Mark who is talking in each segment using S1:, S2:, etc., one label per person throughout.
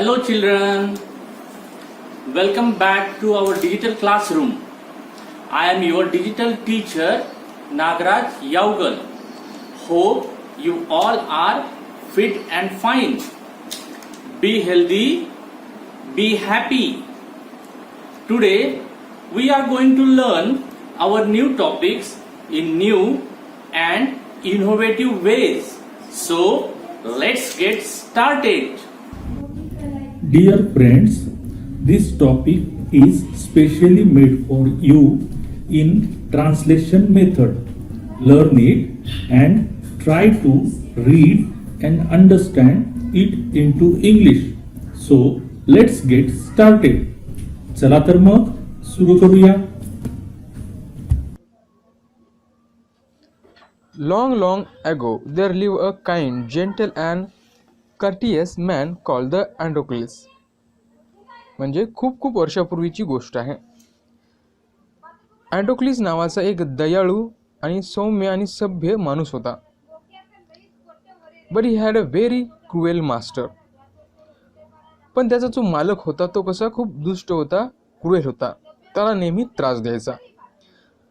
S1: Hello children, welcome back to our digital classroom. I am your digital teacher Nagraj Yaugal. Hope you all are fit and fine. Be healthy, be happy. Today we are going to learn our new topics in new and innovative ways. So let's get started.
S2: Dear friends, this topic is specially made for you in translation method. Learn it and try to read and understand it into English. So let's get started. चला तर मग सुरू करूया.
S3: Long ago, there lived a kind, gentle and courteous man called the Androcles. म्हणजे खूप वर्षापूर्वीची गोष्ट आहे. अँड्रोक्लिस नावाचा एक दयाळू आणि सौम्य आणि सभ्य माणूस होता. But he had a very cruel master. पण त्याचा जो मालक होता तो कसा खूप दुष्ट होता, क्रुएल होता, त्याला नेहमी त्रास द्यायचा.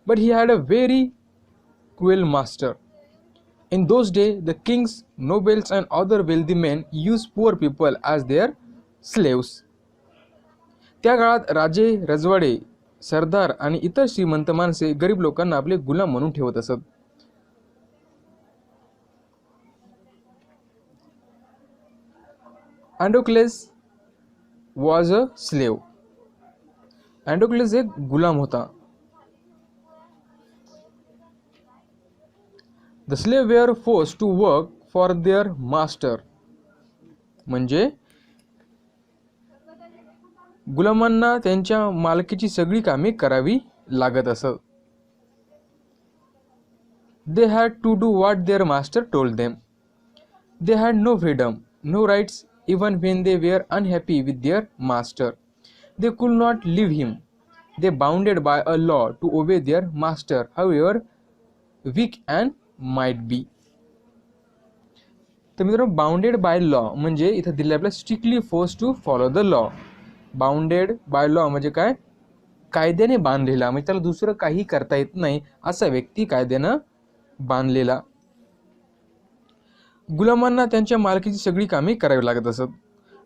S3: But he had a very cruel master. In those days, the kings, nobles, and other wealthy men used poor people as their slaves. त्या काळात राजे, रजवाडे, सरदार आणि इतर श्रीमंत माणसे गरीब लोकांना आपले गुलाम म्हणून ठेवत असत. अँड्रोक्लेस वॉज अ स्लेव. अँड्रोक्लेस एक गुलाम होता. The slave were forced to work for their master. म्हणजे गुलामांना त्यांच्या मालकीची सगळी कामे करावी लागत असत. They had to do what their master told them. They had no freedom, no rights, even when they were unhappy with their master. They could not leave him. They bounded by a law to obey their master, however weak and might be. तर मित्रांनो, bounded by law म्हणजे इथं दिले आपल्याला strictly force to follow the law. Bounded by law म्हणजे काय, कायद्याने बांधलेला, म्हणजे त्याला दुसरं काही करता येत नाही असा व्यक्ती कायद्यानं बांधलेला. गुलामांना त्यांच्या मालकीची सगळी कामे करावी लागत असत.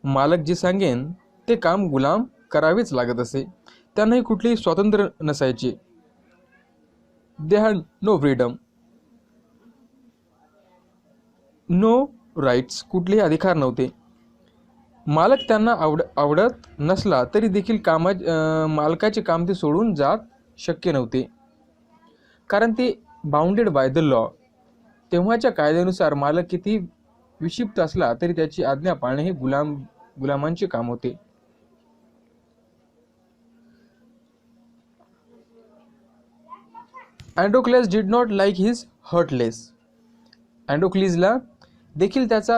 S3: मालक जे सांगेन ते काम गुलाम करावेच लागत असे. त्यांनाही कुठलेही स्वातंत्र्य नसायचे. They had no freedom, no rights, कुठलेही अधिकार नव्हते. मालक त्यांना आवडत नसला तरी देखील मालकाचे काम ते सोडून जात शक्य नव्हते, कारण ते बाउंडेड बाय द लॉ. तेव्हाच्या कायद्यानुसार मालक किती विक्षिप्त असला तरी त्याची आज्ञा पाळणे हे गुलामांचे काम होते. Androcles did not like his heartless. अँड्रोक्लिसला देखील त्याचा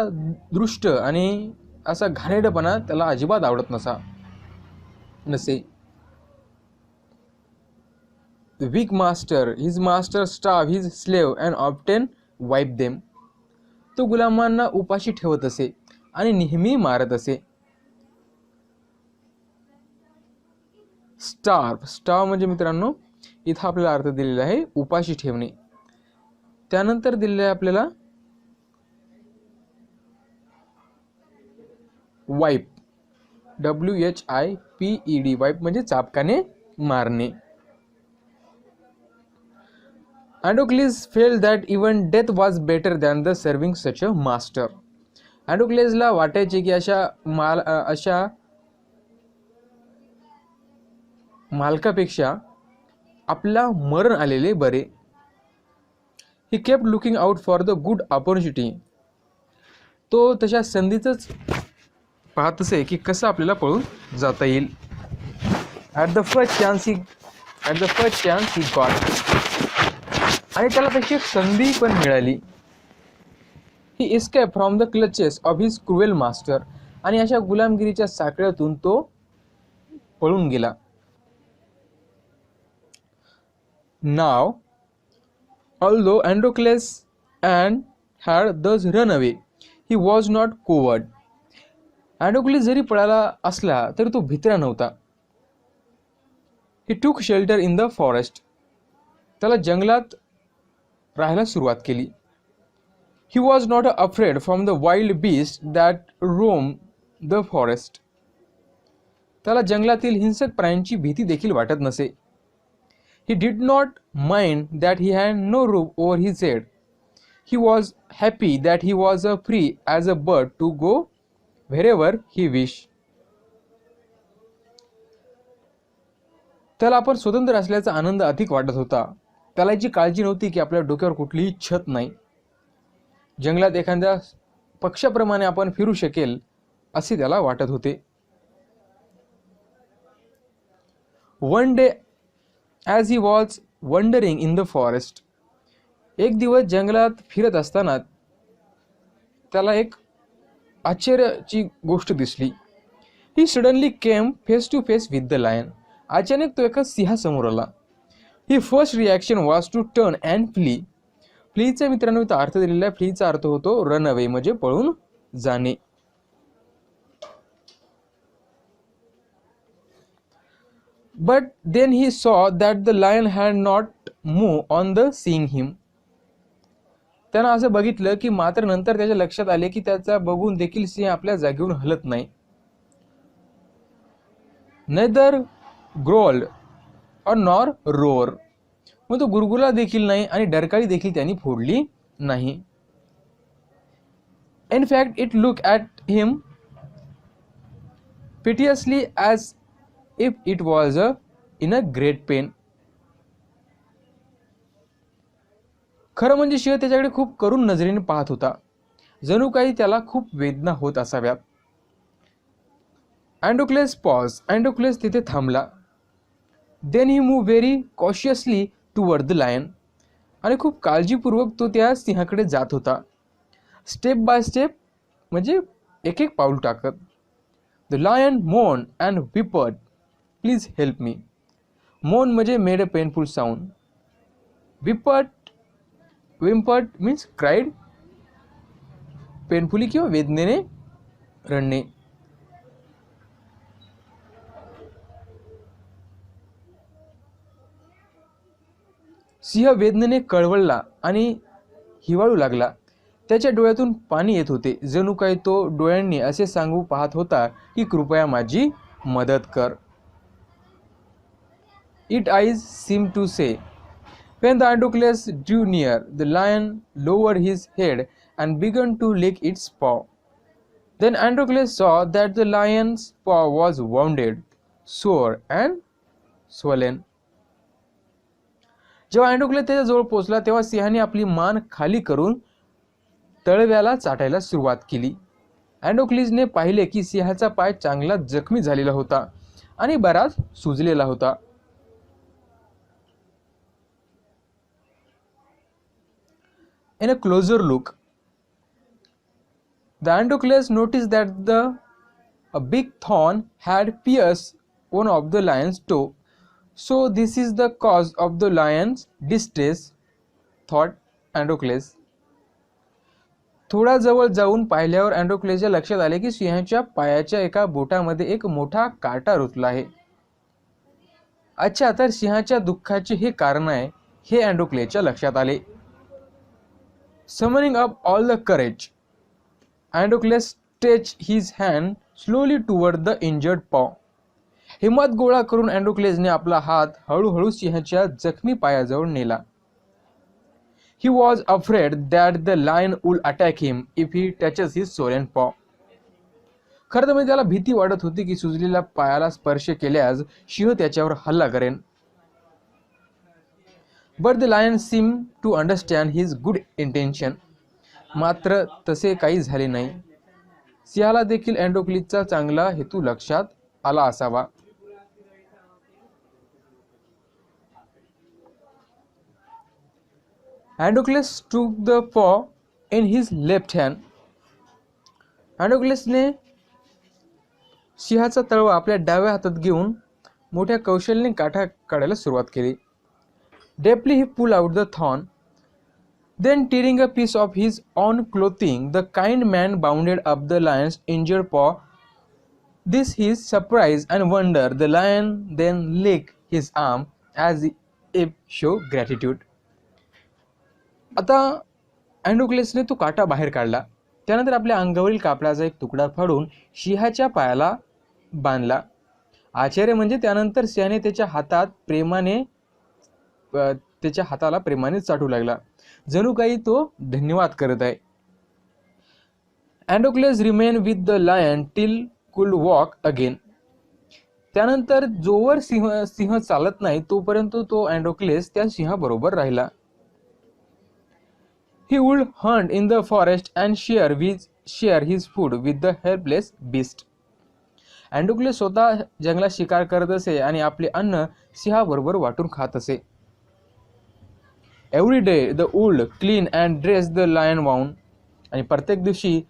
S3: दृष्ट आणि असा घाणेरडेपणा त्याला अजिबात आवडत नसे. Weak master, his master starve his slave and often wipe them. तो गुलामांना उपाशी ठेवत असे आणि नेहमी मारत असे. स्टार्व म्हणजे मित्रांनो इथं आपल्याला अर्थ दिलेला आहे उपाशी ठेवणे. त्यानंतर दिलेलं आहे आपल्याला वाईप, WHIPED, वाईप म्हणजे चापकाने मारणे. Androcles felt that even death was better than the serving such a master. अँड्रोक्लिसला वाटायचे की अशा मालकापेक्षा आपला मरण आलेले बरे. He kept looking out for the good opportunity. तो तशा संधीच पाहत असे की कसं आपल्याला पळून जाता येईल. At the first chance he got. आणि त्याला तशी एक संधी पण मिळाली. He escape from the clutches of his cruel master. आणि अशा गुलामगिरीच्या साखळ्यातून तो पळून गेला. नाव although Androcles and had thus run away, he was not coward. अँडोक्लिस जरी पळाला असला तरी तो भित्रा नव्हता. ही टूक शेल्टर इन द फॉरेस्ट. त्याला जंगलात राहायला सुरुवात केली. He was not afraid from the wild beast that Rome the forest. त्याला जंगलातील हिंसक प्राण्यांची भीती देखील वाटत नसे. He did not mind that he had no roof over his head. He was happy that he was free as a bird to go wherever he wished. त्याला आपण स्वतंत्र असल्याचा आनंद अधिक वाटत होता. त्याला याची काळजी नव्हती की आपल्या डोक्यावर कुठलीही छत नाही. जंगलात एखाद्या पक्षाप्रमाणे आपण फिरू शकेल असे त्याला वाटत होते. One day as he was wandering in the forest, एक दिवस जंगलात फिरत असताना त्याला एक आश्चर्याची गोष्ट दिसली. He suddenly came face to face with the lion. अचानक तो एका सिंहासमोर आला. His first reaction was to turn and flee. फ्लीचा मित्रांनो इथं अर्थ दिलेला आहे. फ्लीचा अर्थ होतो रन अवे म्हणजे पळून जाणे. But then he saw that the lion had not moved on the seeing him. त्यानं असं बघितलं की मात्र नंतर त्याच्या लक्षात आले की त्याचा बघून देखील सिंह आपल्या जागेवरून हलत नाही. Neither growled or nor roared. मग तो गुरगुरला देखील नाही आणि डरकाळी देखील त्यांनी फोडली नाही. In fact, it looked at him piteously as if it was in a great pain. खरं म्हणजे सिंह त्याच्याकडे खूप करुण नजरेने पाहत होता, जणू काही त्याला खूप वेदना होत असाव्यात. अँडोक्लेस पॉज. अँडोक्लेस तिथे थांबला. Then he move very cautiously toward the lion. आणि खूप काळजीपूर्वक तो त्या सिंहाकडे जात होता. स्टेप बाय स्टेप म्हणजे एक एक पाऊल टाकत. द लायन मोन and whimpered. Please help me. मोन म्हणजे made a painful sound. whimpered means cried. Painfully किंवा वेदनेने रडणे. सिंह वेदनेने कळवळला आणि हिवाळू लागला. त्याच्या डोळ्यातून पाणी येत होते, जणू काही तो डोळ्यांनी असे सांगू पाहत होता की कृपया माझी मदत कर. Its eyes seemed to say. When the Androcles drew near, the lion lowered his head and began to lick its paw. Then Androcles saw that the lion's paw was wounded, sore and swollen. जेव्हा अँड्रोक्लेस त्याच्या जवळ पोहोचला तेव्हा सिंहाने आपली मान खाली करून तळव्याला चाटायला सुरुवात केली. अँड्रोक्लिसने पाहिले की सिंहाचा पाय चांगला जखमी झालेला होता आणि बराच सुजलेला होता. In a closer look, the Androcles noticed that a big thorn had pierced one of the lion's toe. So this is the cause of the lion's distress, thought Androcles. थोडा जवळ जाऊन पाहिल्यावर अँड्रोक्लेसच्या लक्षात आले की सिंहाच्या पायाच्या एका बोटामध्ये एक मोठा काटा रुतला आहे. अच्छा, तर सिंहाच्या दुःखाचे हे कारण आहे हे अँड्रोक्लेसच्या लक्षात आले. Summoning up all the courage, Androcles stretched his hand slowly toward the injured paw. हिम्मत गोळा करून अँड्रोक्लेसने आपला हात हळूहळू सिंहाच्या जखमी पायाजवळ नेला. He was afraid that the lion would attack him if he touches his swollen paw. खरं तर म्हणजे त्याला भीती वाटत होती की सुजलेल्या पायाला स्पर्श केल्यास सिंह त्याच्यावर हल्ला करेन. But the lion seemed to understand his good intention. मात्र तसे काही झाले नाही. सिंहाला देखील अँड्रोक्लिसचा चांगला हेतू लक्षात आला असावा. Androcles took the paw in his left hand. अँड्रोक्लेसने सिंहाचा तळवा आपल्या डाव्या हातात घेऊन मोठ्या कौशल्याने काठा काढायला सुरुवात केली. Deftly he pulled out the thorn. Then tearing a piece of his own clothing, the kind man bounded up the lion's injured paw This his surprise and wonder, the lion then licked his arm as if show gratitude. आता अँड्रोक्लेसने तो काटा बाहेर काढला. त्यानंतर आपल्या अंगावरील कापडाचा एक तुकडा फाडून सिंहाच्या पायाला बांधला. आश्चर्य म्हणजे त्यानंतर सिंहाने त्याच्या हाताला प्रेमाने चाटू लागला, जणू काही तो धन्यवाद करत आहे. Androcles remain with the lion till could walk again. त्यानंतर जोवर सिंह चालत नाही तोपर्यंत तो अँड्रोक्लेस त्या सिंहाबरोबर राहिला. He would hunt in the forest and share his food with the helpless beast. अँड्रोक्लेस स्वतः जंगलात शिकार करत असे आणि आपले अन्न सिंहाबरोबर वाटून खात असे. Every day the would clean and dress the lion wound. आणि प्रत्येक दिवशी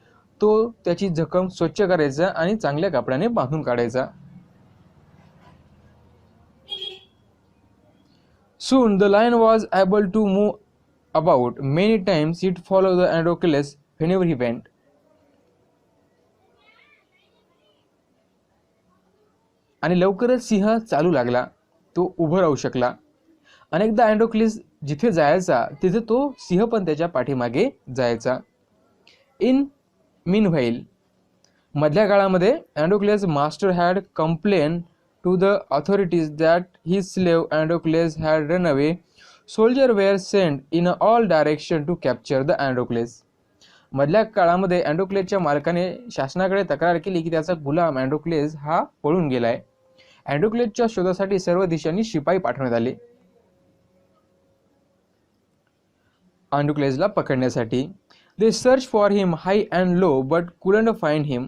S3: तो त्याची जखम स्वच्छ करायचा आणि चांगल्या कपड्याने बांधून काढायचा. Soon the lion was able to move about. Many times it followed the Androcles whenever he went. आणि लवकरच सिंह चालू लागला. तो उभं राहू शकला. अनेकदा अँड्रोक्लिस जिथे जायचा तिथे तो सिंह पण त्याच्या पाठीमागे जायचा. इन मीनव्हाईल, मधल्या काळामध्ये Androcles master had complain to the authorities that his slave Androcles had run away. Soldier were sent in all direction to capture the Androcles. मधल्या काळामध्ये अँड्रोक्लेसच्या मालकाने शासनाकडे तक्रार केली की त्याचा गुलाम अँड्रोक्लेस हा पळून गेलाय. अँड्रोक्लेसच्या शोधासाठी सर्व दिशांनी शिपाई पाठवण्यात आले अँड्रोक्लेसला पकडण्यासाठी. They search for him high and low but couldn't find him.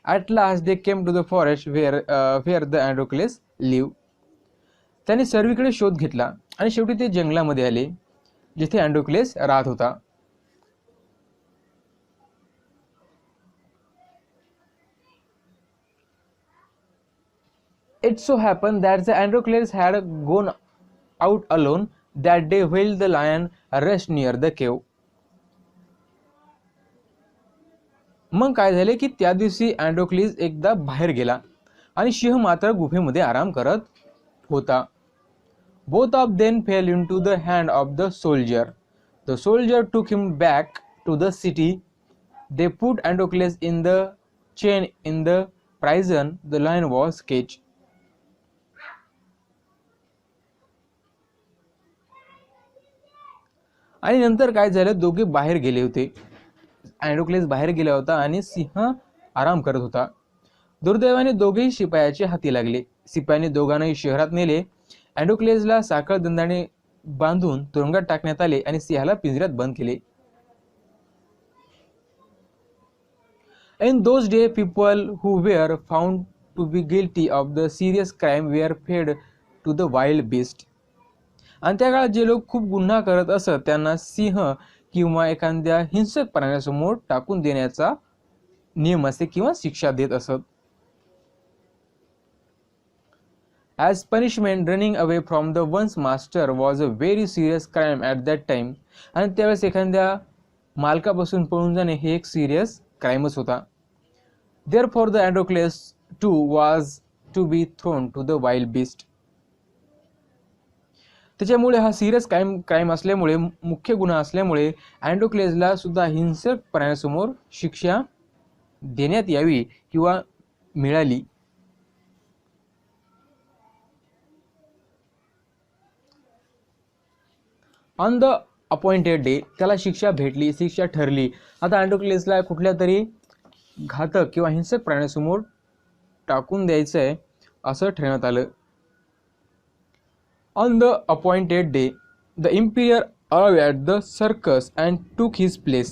S3: At last they came to the forest where the Androcles live. त्यांनी सर्वीकडे शोध घेतला आणि शेवटी ते जंगलामध्ये आले जिथे अँड्रोक्लेस राहत होता. It so happened that the Androcles had gone out alone that day while the lion rushed near the cave. मग काय झाले की त्या दिवशी अँड्रोक्लिस एकदा बाहेर गेला आणि सिंह मात्र गुफेमध्ये आराम करत होता. Both of them fell into the hand of the soldier. The soldier took him back to the city. They put Androcles in the chain in the prison. The lion was caged. आणि नंतर काय झालं, दोघे बाहेर गेले होते. अँड्रोक्लेस बाहेर गेला होता आणि सिंह आराम करत होता. दुर्दैवाने दोघेही शिपायाचे हाती लागले. शिपायाने दोघांनाही शहरात नेले. अँड्रोक्लेसला साखळ दंडाने बांधून तुरुंगात टाकण्यात आले आणि सिंहाला पिंजऱ्यात बंद केले. In those days, people who were found to be guilty of the serious crime were fed to the wild beast. आणि त्या काळात जे लोक खूप गुन्हा करत असत त्यांना सिंह किंवा एखाद्या हिंसक प्राण्यासमोर टाकून देण्याचा नियम असे किंवा शिक्षा देत असत. As punishment, running away from the one's master was a very serious crime at that time. आणि त्यावेळेस एखाद्या मालकापासून पळून जाणे हे एक सिरियस क्राइमच होता. Therefore, the Androcles too was to be thrown to the wild beast. त्याच्यामुळे हा सिरियस क्राइम असल्यामुळे, मुख्य गुन्हा असल्यामुळे अँड्रोक्लेसला सुद्धा हिंसक प्राण्यासमोर शिक्षा देण्यात यावी किंवा मिळाली. ऑन द अपॉइंटेड डे, त्याला शिक्षा भेटली, शिक्षा ठरली. आता अँड्रोक्लेसला कुठल्या तरी घातक किंवा हिंसक प्राण्यासमोर टाकून द्यायचं आहे असं ठरवण्यात आलं. On the appointed day, the emperor arrived at the circus and took his place.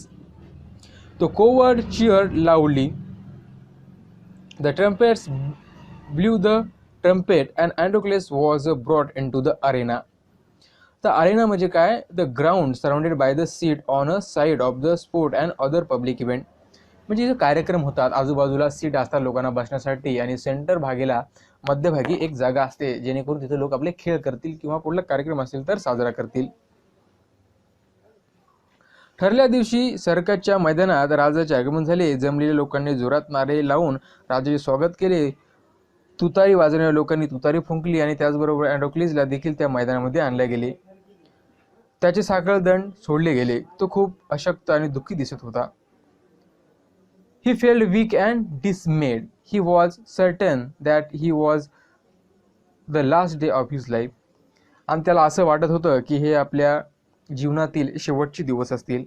S3: The coward cheered loudly. The trumpets blew the trumpet and Androcles was brought into the arena. The arena म्हणजे काय? The ground surrounded by the seat on a side of the sport and other public event. म्हणजे जे कार्यक्रम होतात आजूबाजूला seat असतात लोकांना बसण्यासाठी आणि सेंटर भागेला मध्यभागी एक जागा असते जेणेकरून तिथे लोक आपले खेळ करतील किंवा कुठला कार्यक्रम असेल तर साजरा करतील. ठरल्या दिवशी सर्कसच्या मैदानात राजाचे आगमन झाले. जमलेल्या लोकांनी जोरात नारे लावून राजाचे स्वागत केले. तुतारी वाजवणाऱ्या लोकांनी तुतारी फुंकली आणि त्याचबरोबर अँड्रोक्लिसला देखील त्या मैदानामध्ये आणले गेले. त्याचे साखळदंड सोडले गेले. तो खूप अशक्त आणि दुःखी दिसत होता. He felt weak and dismayed. He was certain that he was the last day of his life. आणि त्याला असं वाटत होतं की हे आपल्या जीवनातील शेवटचे दिवस असतील.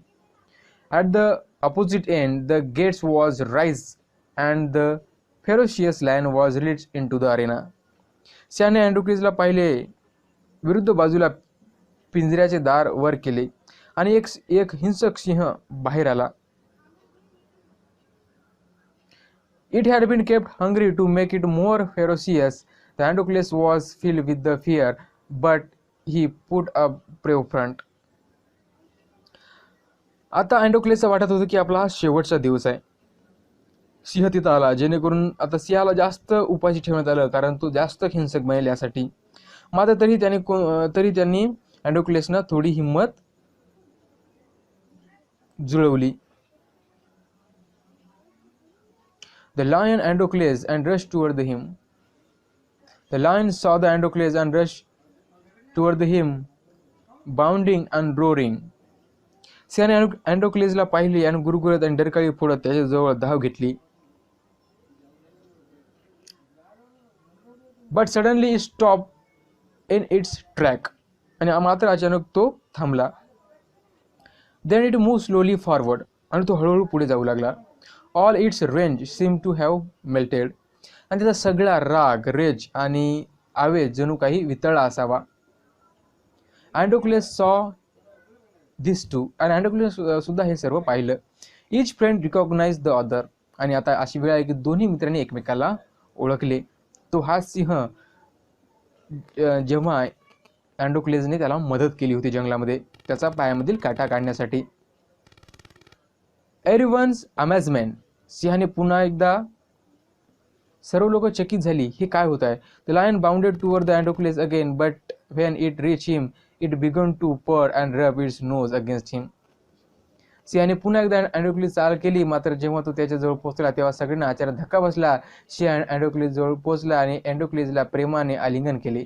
S3: At the opposite end, the gates was raised and the ferocious lion was released into the arena. सिंहाने अँड्रोक्लिसला पाहिले. विरुद्ध बाजूला पिंजऱ्याचे दार वर केले आणि एक हिंसक सिंह बाहेर आला. It had been kept hungry to make it more ferocious. The Androcles was filled with the fear, but he put up brave front. आता अँड्रोक्लेसला वाटत होतं की आपला हा शेवटचा दिवस आहे. सिंह तिथं आला, जेणेकरून आता सिंहाला जास्त उपाशी ठेवण्यात आलं, कारण तो जास्त हिंसक बनेल यासाठी. मात्र तरी त्यांनी अँड्रोक्लेसना थोडी हिंमत जुळवली. The lion Androcles and rushed toward him. The lion saw the Androcles and rushed toward him, bounding and roaring. सिंहाने अँड्रोक्लेसला पाहिले आणि गुरगुरत आणि डरकाळी फोडत त्याच्या जवळ धाव घेतली. But suddenly it stopped in its track. आणि मात्र अचानक तो थांबला. Then it moved slowly forward. आणि तो हळूहळू पुढे जाऊ लागला. All its rage seemed to have melted. आणि त्याचा सगळा राग, रेज आणि आवेश जणू काही वितळला असावा. Androcles saw this too. आणि अँड्रोक्लेस सुद्धा हे सर्व पाहिलं. Each friend recognized the other. आणि आता अशी वेळ आहे की दोन्ही मित्रांनी एकमेकाला ओळखले. तो हा सिंह जेव्हा अँड्रोक्लेसने त्याला मदत केली होती जंगलामध्ये त्याचा पायामधील काटा काढण्यासाठी. Everyone's amazement. सिंहाने पुन्हा एकदा सर्व लोक चकित झाली. हे काय होत आहे? The lion bounded toward the Androcles again, but when it reached him, it began to purr and rub its nose against him. सिंहाने पुन्हा एकदा अँड्रोक्लिस चाल केली. मात्र जेव्हा तो त्याच्याजवळ पोहोचला तेव्हा सगळ्यांना अचानक धक्का बसला. सिंह अँड्रोक्लिस जवळ पोहोचला आणि अँड्रोक्लिसला प्रेमाने आलिंगन केले.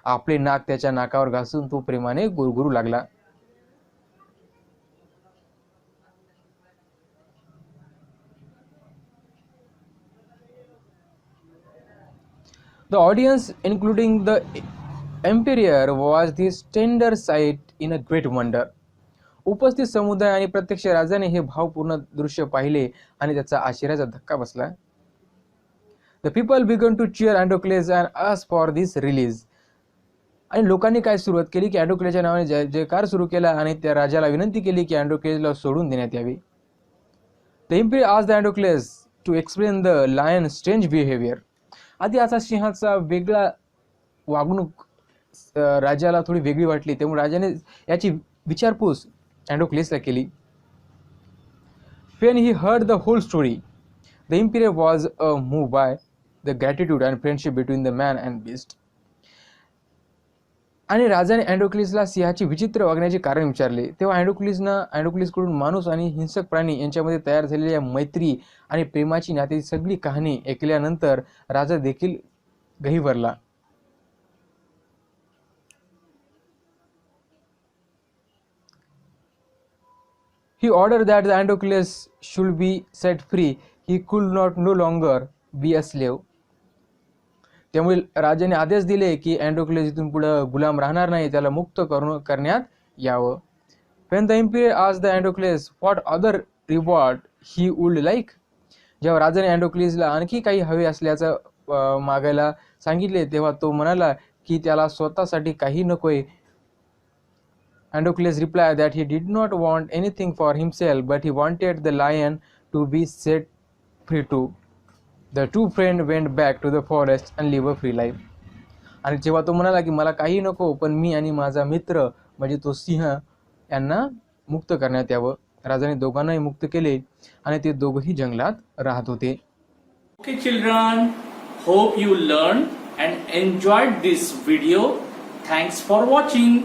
S3: आपले नाक त्याच्या नाकावर घासून तो प्रेमाने गुरगुरू लागला. The audience, including the emperor, watched this tender sight in a great wonder. उपस्थित समुदाय आणि प्रत्यक्ष राजाने हे भावपूर्ण दृश्य पाहिले आणि त्याचा आश्चर्याचा धक्का बसला. The people began to cheer Androcles and ask for this release. आणि लोकांनी काय सुरुवात केली की अँड्रोक्लेसच्या नावाने जयकार सुरू केला आणि त्या राजाला विनंती केली की अँड्रोक्लेसला सोडून देण्यात यावे. The emperor asked the Androcles to explain the lion's strange behavior. आधी असा सिंहाचा वेगळा वागणूक राजाला थोडी वेगळी वाटली, त्यामुळे राजाने याची विचारपूस अँड्रोक्लेसला केली. When he heard the whole story, the emperor was moved by the gratitude and friendship between the man and beast. आणि राजाने अँड्रोक्लिसला सिंहाची विचित्र वागण्याचे कारण विचारले. तेव्हा अँड्रोक्लिसकडून माणूस आणि हिंसक प्राणी यांच्यामध्ये तयार झालेल्या मैत्री आणि प्रेमाची नात्याची सगळी कहाणी ऐकल्यानंतर राजा देखील गहिवरला. He ordered that the Androcles should be set free. He could not no longer be a slave. त्यामुळे राजाने आदेश दिले की अँड्रोक्लेस इथून पुढे गुलाम राहणार नाही, त्याला मुक्त करण्यात यावं. When the emperor asked the Androcles what other reward he would like, जेव्हा राजाने अँड्रोक्लेसला आणखी काही हवे असल्याचं मागायला सांगितले तेव्हा तो म्हणाला की त्याला स्वतःसाठी काही नकोय. Androcles replied that he did not want anything for himself, but he wanted the lion to be set free too. The two friends went back to the forest and live a free life. आणि जेव्हा तो म्हणाला की मला काही नको, पण मी आणि माझा मित्र म्हणजे तो सिंह यांना मुक्त करण्यात यावं, राजाने दोघांनाही मुक्त केले आणि ते दोघंही जंगलात राहत होते.
S1: Okay children, hope you learned and enjoyed this video. Thanks for watching.